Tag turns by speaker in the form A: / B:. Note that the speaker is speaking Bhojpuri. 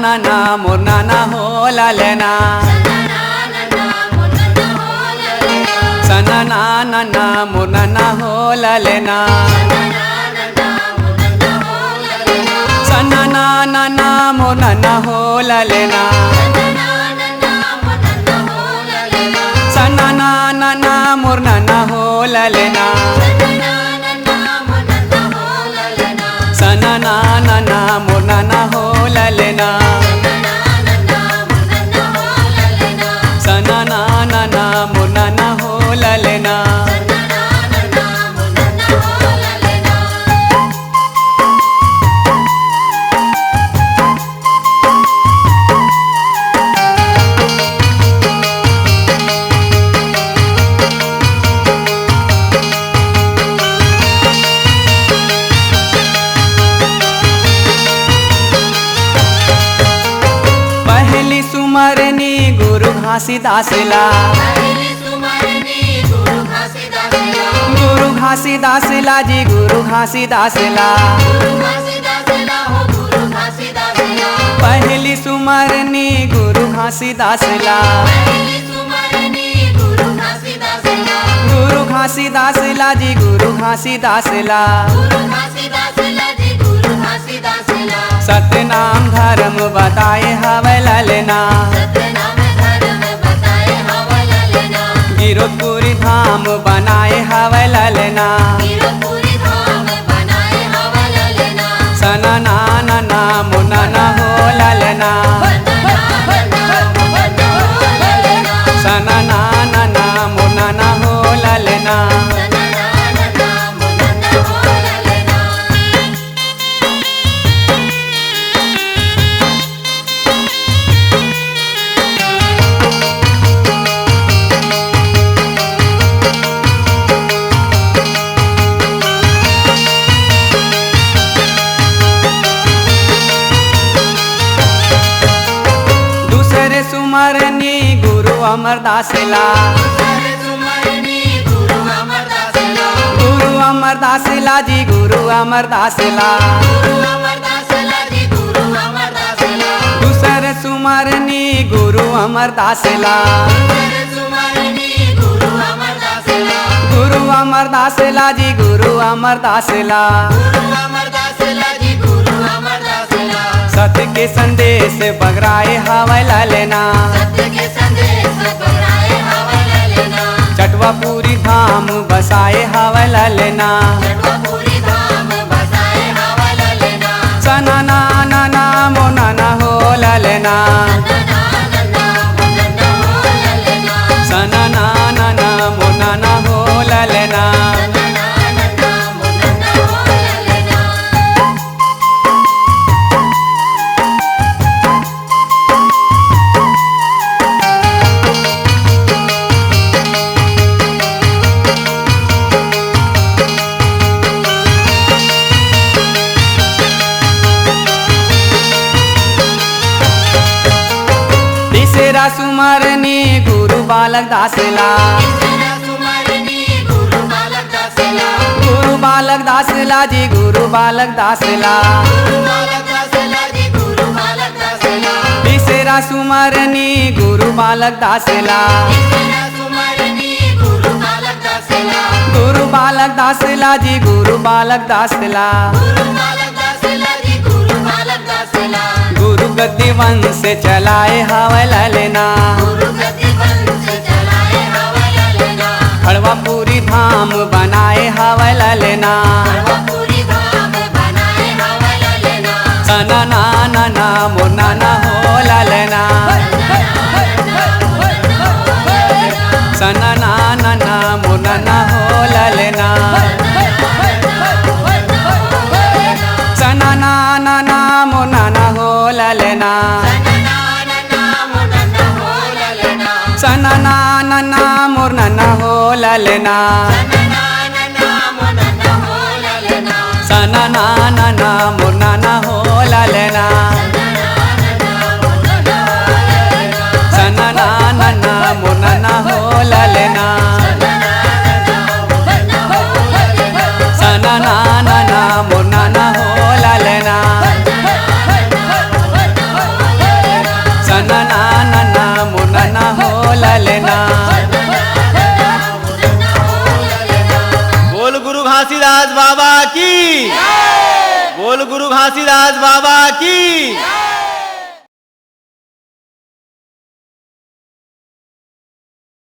A: na na mor na na ho la le na sana na na mor na na ho la le na sana na na mor na na ho la le na sana na na mor na na ho la le na sana na na mor na na ho la le na sana na na mor na na ho la le na सुमरनी गुरु घासीदासला गुरु घासीदासला जी गुरु घासीदासला पहली सुमरनी गुरु घासीदासला गुरु घासीदासला जी गुरु घासीदासला सतनाम धर्म बताए हवै ललना गिरोधपुरी धाम बनाए हवै ललना सना ना ना मुना ना हो ललना सना ना ना मुना ना हो ललना सुमरनी गुरु अमरदासला गुरु अमरदासला जी गुरु अमरदासला दूसर सुमरनी गुरु अमरदासला गुरु अमरदासला जी गुरु अमरदासला सत्य के संदेश बगराए हवै ललना चटवापुरी धाम बसाए हवै ललना सना ना ना मोना ना हो ललना सना ना ना मोना ना हो ललना तीसरा सुमरनी गुरु बालक दासला गुरु बालक दासला जी गुरु बालक दासला तीसरा सुमरनी गुरु बालक दासला गुरु बालक दासला जी गुरु बालक दासला गुरु गद्दी वंश चलाए हवै ललना खड़वापुरी धाम बनाए हवै ललना सना ना ना मोना ना हो ललना सना ना ना मोना ना हो ललना सना ना ना मोना ना हो ललना सना ना ना मोर ना हो ललना
B: घासीदास बाबा की बोल गुरु घासीदास बाबा की